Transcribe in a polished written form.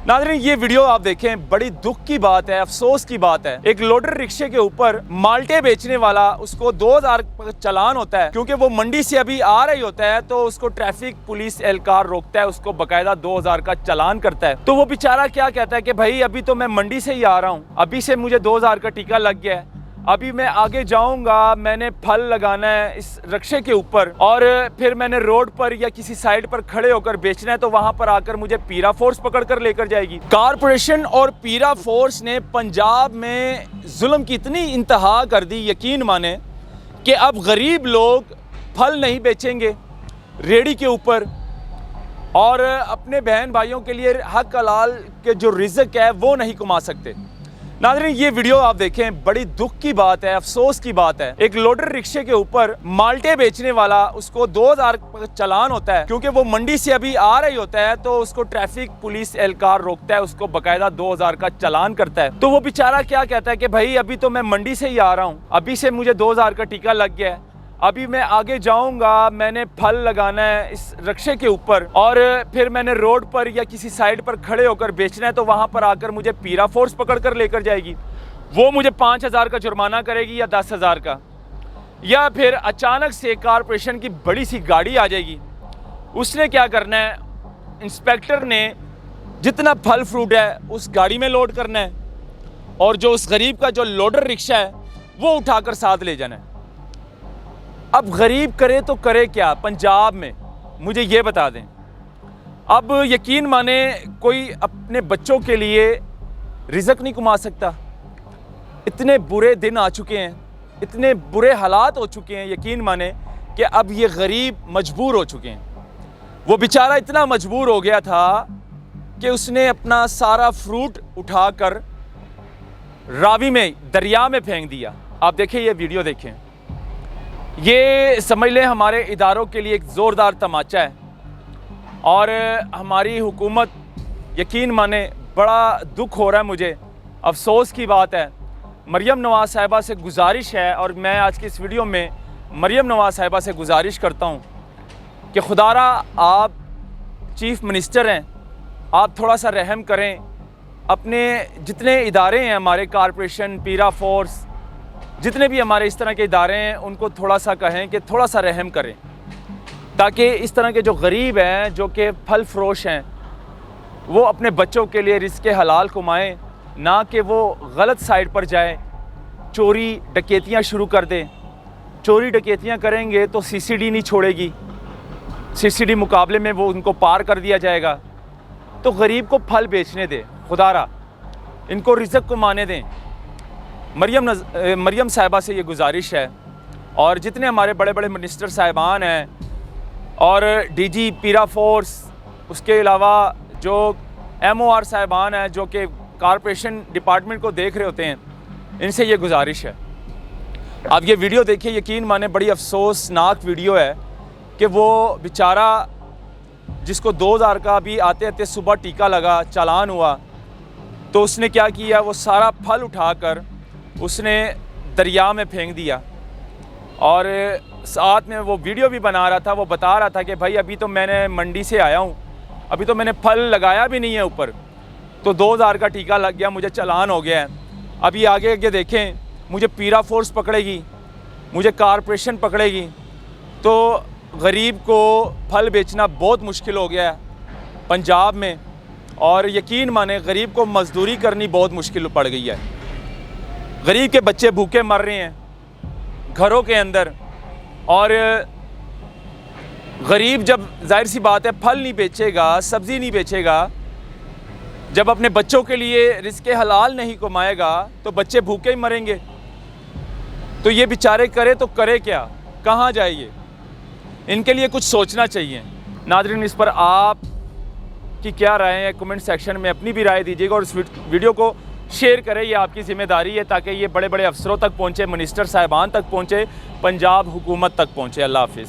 नाज़रीन, ये वीडियो आप देखें, बड़ी दुख की बात है, अफसोस की बात है। एक लोडर रिक्शे के ऊपर माल्टे बेचने वाला, उसको 2000 चालान होता है क्योंकि वो मंडी से अभी आ रही होता है, तो उसको ट्रैफिक पुलिस एहलकार रोकता है, उसको बकायदा 2000 का चालान करता है। तो वो बेचारा क्या कहता है कि भाई अभी तो मैं मंडी से ही आ रहा हूँ, अभी से मुझे 2000 का टीका लग गया है, अभी मैं आगे जाऊंगा, मैंने फल लगाना है इस रिक्शे के ऊपर और फिर मैंने रोड पर या किसी साइड पर खड़े होकर बेचना है, तो वहां पर आकर मुझे पीरा फोर्स पकड़ कर लेकर जाएगी। कारपोरेशन और पीरा फोर्स ने पंजाब में जुल्म की इतनी इंतहा कर दी, यकीन माने, कि अब गरीब लोग फल नहीं बेचेंगे रेडी के ऊपर और अपने बहन भाइयों के लिए हक हलाल के जो रिज़्क है वो नहीं कमा सकते। नाज़रीन, ये वीडियो आप देखें, बड़ी दुख की बात है, अफसोस की बात है। एक लोडर रिक्शे के ऊपर माल्टे बेचने वाला, उसको 2000 चालान होता है क्योंकि वो मंडी से अभी आ रही होता है, तो उसको ट्रैफिक पुलिस एहलकार रोकता है, उसको बकायदा 2000 का चालान करता है। तो वो बेचारा क्या कहता है कि भाई अभी तो मैं मंडी से ही आ रहा हूँ, अभी से मुझे 2000 का टीका लग गया है, अभी मैं आगे जाऊंगा, मैंने फल लगाना है इस रिक्शे के ऊपर और फिर मैंने रोड पर या किसी साइड पर खड़े होकर बेचना है, तो वहां पर आकर मुझे पीरा फोर्स पकड़ कर लेकर जाएगी। वो मुझे 5000 का जुर्माना करेगी या 10,000 का, या फिर अचानक से कारपोरेशन की बड़ी सी गाड़ी आ जाएगी। उसने क्या करना है, इंस्पेक्टर ने जितना फल फ्रूट है उस गाड़ी में लोड करना है और जो उस गरीब का जो लोडर रिक्शा है वो उठाकर साथ ले जाना है। अब गरीब करे तो करे क्या पंजाब में, मुझे ये बता दें। अब यकीन माने, कोई अपने बच्चों के लिए रिज़्क नहीं कमा सकता। इतने बुरे दिन आ चुके हैं, इतने बुरे हालात हो चुके हैं, यकीन माने कि अब ये गरीब मजबूर हो चुके हैं। वो बेचारा इतना मजबूर हो गया था कि उसने अपना सारा फ्रूट उठाकर रावी में, दरिया में फेंक दिया। आप देखें, ये वीडियो देखें, ये समझ लें हमारे इदारों के लिए एक ज़ोरदार तमाचा है और हमारी हुकूमत, यकीन माने बड़ा दुख हो रहा है मुझे, अफसोस की बात है। मरियम नवाज़ साहिबा से गुजारिश है, और मैं आज की इस वीडियो में मरियम नवाज़ साहिबा से गुजारिश करता हूँ कि खुदारा आप चीफ़ मिनिस्टर हैं, आप थोड़ा सा रहम करें। अपने जितने इदारे हैं, हमारे कारपोरेशन, पीरा फोर्स, जितने भी हमारे इस तरह के इदारे हैं, उनको थोड़ा सा कहें कि थोड़ा सा रहम करें, ताकि इस तरह के जो गरीब हैं, जो कि फल फरोश हैं, वो अपने बच्चों के लिए रिज़्क़ हलाल कमाएं, ना कि वो गलत साइड पर जाए, चोरी डकैतियाँ शुरू कर दें। चोरी डकैतियाँ करेंगे तो सीसीडी नहीं छोड़ेगी, सीसीडी मुकाबले में वो उनको पार कर दिया जाएगा। तो गरीब को फल बेचने दें, खुदारा इनको रिज़्क़ कमाने दें। मरियम साहिबा से ये गुजारिश है, और जितने हमारे बड़े बड़े मिनिस्टर साहिबान हैं और डीजी पीरा फोर्स, उसके अलावा जो MOR साहिबान हैं जो कि कारपोरेशन डिपार्टमेंट को देख रहे होते हैं, इनसे ये गुजारिश है। आप ये वीडियो देखिए, यकीन माने बड़ी अफसोसनाक वीडियो है कि वो बेचारा जिसको 2000 का भी आते आते सुबह टीका लगा, चालान हुआ, तो उसने क्या किया, वो सारा फल उठाकर उसने दरिया में फेंक दिया। और साथ में वो वीडियो भी बना रहा था, वो बता रहा था कि भाई अभी तो मैंने मंडी से आया हूँ, अभी तो मैंने फल लगाया भी नहीं है ऊपर, तो 2000 का टीका लग गया, मुझे चालान हो गया है। अभी आगे आगे देखें, मुझे पीरा फोर्स पकड़ेगी, मुझे कारपोरेशन पकड़ेगी, तो गरीब को फल बेचना बहुत मुश्किल हो गया है पंजाब में। और यकीन माने गरीब को मजदूरी करनी बहुत मुश्किल पड़ गई है। गरीब के बच्चे भूखे मर रहे हैं घरों के अंदर, और गरीब जब, जाहिर सी बात है, फल नहीं बेचेगा, सब्ज़ी नहीं बेचेगा, जब अपने बच्चों के लिए रिज़्क़ हलाल नहीं कमाएगा, तो बच्चे भूखे ही मरेंगे। तो ये बेचारे करे तो करे क्या, कहाँ जाइए, इनके लिए कुछ सोचना चाहिए। नाज़रीन, इस पर आप की क्या राय है, कमेंट सेक्शन में अपनी भी राय दीजिएगा, और इस वीडियो को शेयर करें, ये आपकी ज़िम्मेदारी है, ताकि ये बड़े बड़े अफसरों तक पहुँचे, मिनिस्टर साहिबान तक पहुँचे, पंजाब हुकूमत तक पहुँचे। अल्लाह हाफ़िज़।